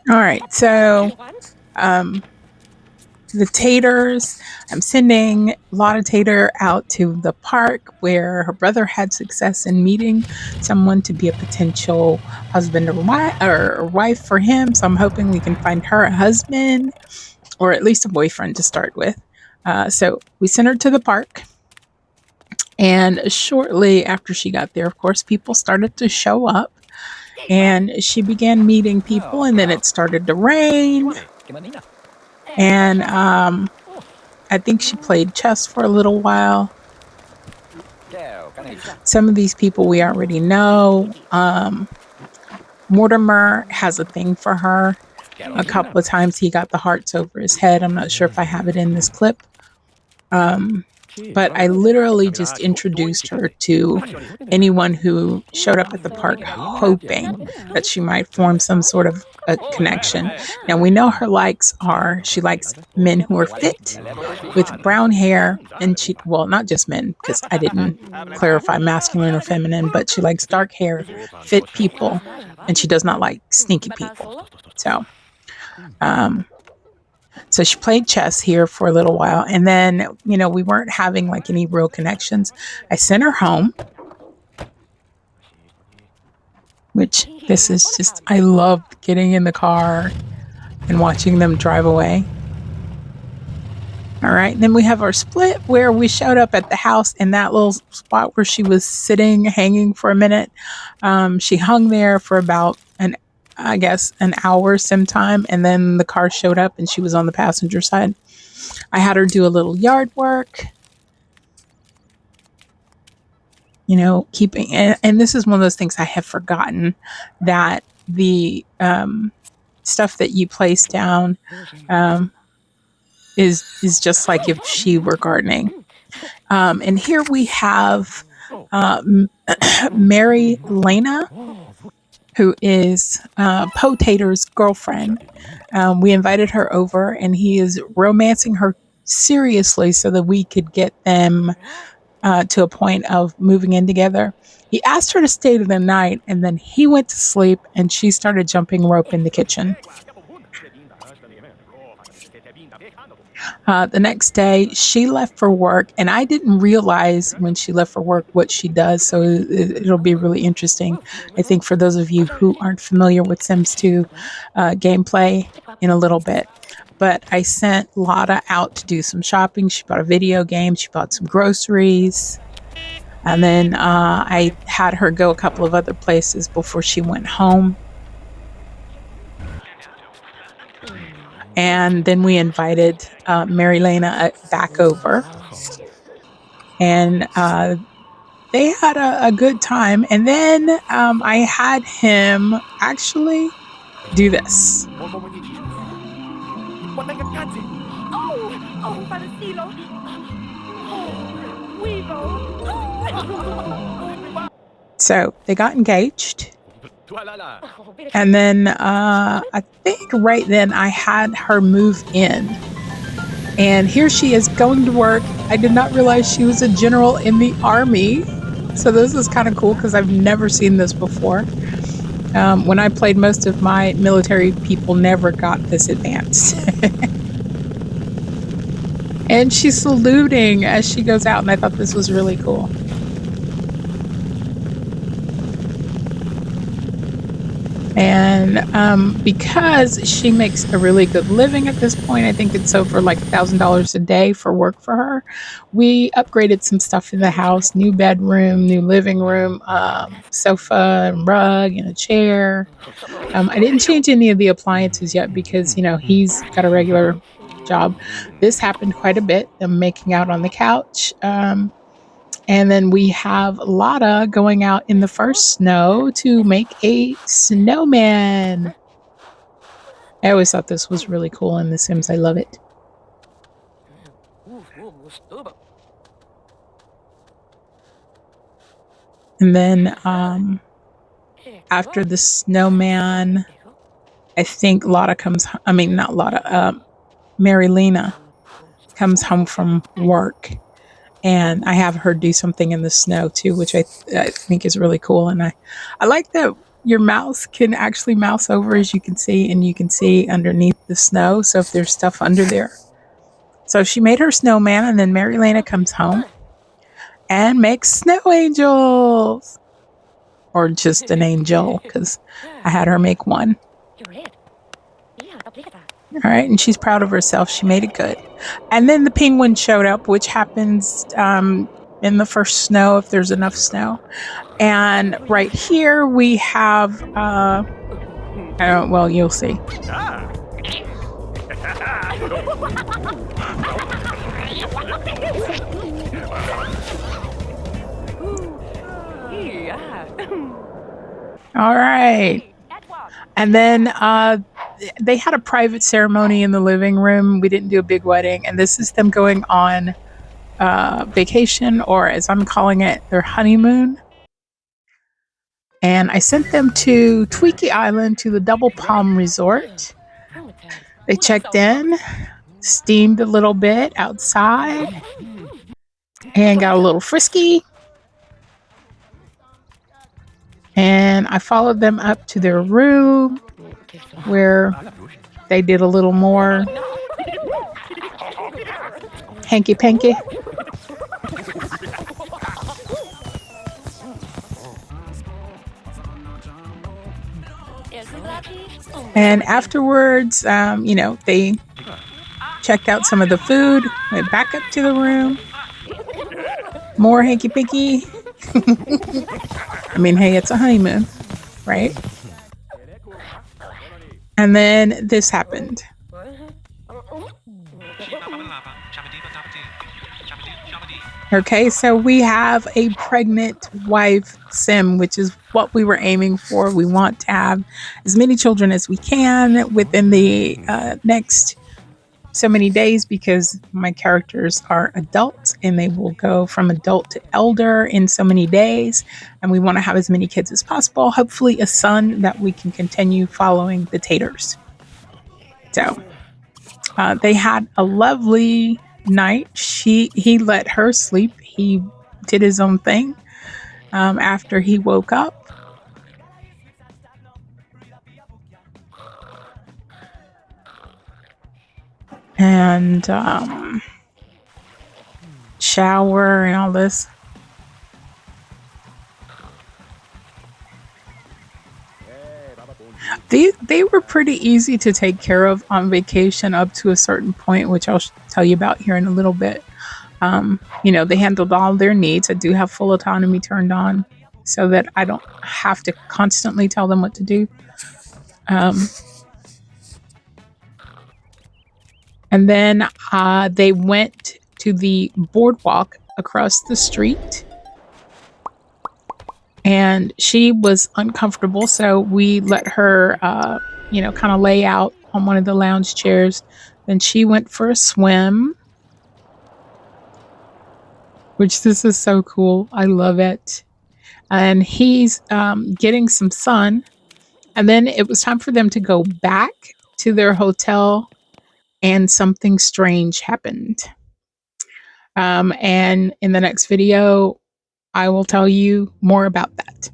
All right, so um, the Tators, I'm sending Lotta Tater out to the park where her brother had success in meeting someone to be a potential husband or wife for him. So I'm hoping we can find her a husband or at least a boyfriend to start with. So we sent her to the park. And shortly after she got there, of course, people started to show up and she began meeting people, and then it started to rain. And I think she played chess for a little while. Some of these people we already know. Mortimer has a thing for her. A couple of times he got the hearts over his head. I'm not sure if I have it in this clip. But I literally just introduced her to anyone who showed up at the park hoping that she might form some sort of a connection. Now, we know her likes are, she likes men who are fit with brown hair, and well, not just men, because I didn't clarify masculine or feminine, but she likes dark hair, fit people, and she does not like sneaky people. So she played chess here for a little while, and then, we weren't having like any real connections. I sent her home, which this is just, I loved getting in the car and watching them drive away. All right, then we have our split where we showed up at the house in that little spot where she was sitting, hanging for a minute. She hung there for about an hour sometime, and then the car showed up and she was on the passenger side. I had her do a little yard work, keeping, and this is one of those things I have forgotten, that the stuff that you place down is just like if she were gardening. And here we have Mary Lena, who is Potator's girlfriend. We invited her over, and he is romancing her seriously so that we could get them to a point of moving in together. He asked her to stay the night, and then he went to sleep, and she started jumping rope in the kitchen. The next day, she left for work, and I didn't realize when she left for work what she does, so it'll be really interesting, I think, for those of you who aren't familiar with Sims 2 gameplay in a little bit. But I sent Lotta out to do some shopping. She bought a video game. She bought some groceries. And then I had her go a couple of other places before she went home. And then we invited Mary Lena back over. And they had a good time. And then I had him actually do this. So they got engaged. And then I think right then I had her move in. And here she is going to work. I did not realize she was a general in the army. So this is kind of cool because I've never seen this before. When I played, most of my military people never got this advanced. And she's saluting as she goes out, and I thought this was really cool. And because she makes a really good living at this point, I think it's over like $1,000 a day for work for her. We upgraded some stuff in the house: new bedroom, new living room, sofa and rug and a chair. I didn't change any of the appliances yet because, he's got a regular job. This happened quite a bit, them making out on the couch. And then we have Lotta going out in the first snow to make a snowman. I always thought this was really cool in The Sims. I love it. And then after the snowman, I think Mary Lena comes home from work. And I have her do something in the snow too, which I think is really cool. And I like that your mouse can actually mouse over, as you can see, and you can see underneath the snow. So if there's stuff under there. So she made her snowman, and then Mary Lana comes home and makes snow angels. Or just an angel, because I had her make one. All right, and she's proud of herself. She made it good. And then the penguin showed up, which happens in the first snow, if there's enough snow. And right here we have, well, you'll see. All right. And then they had a private ceremony in the living room. We didn't do a big wedding. And this is them going on vacation, or as I'm calling it, their honeymoon. And I sent them to Tweaky Island, to the Double Palm Resort. They checked in, steamed a little bit outside, and got a little frisky. And I followed them up to their room, where they did a little more hanky-panky. And afterwards, they checked out some of the food, went back up to the room, more hanky-panky. I mean, hey, it's a honeymoon, right? And then this happened. Okay, so we have a pregnant wife sim, which is what we were aiming for. We want to have as many children as we can within the next so many days, because my characters are adults and they will go from adult to elder in so many days. And we want to have as many kids as possible. Hopefully a son that we can continue following the Tators. So they had a lovely night. He let her sleep. He did his own thing after he woke up. And shower and all this. They were pretty easy to take care of on vacation up to a certain point, which I'll tell you about here in a little bit. They handled all their needs. I do have full autonomy turned on so that I don't have to constantly tell them what to do. And then they went to the boardwalk across the street. And she was uncomfortable, so we let her, kind of lay out on one of the lounge chairs. Then she went for a swim, which this is so cool. I love it. And he's getting some sun. And then it was time for them to go back to their hotel, and something strange happened. And in the next video, I will tell you more about that.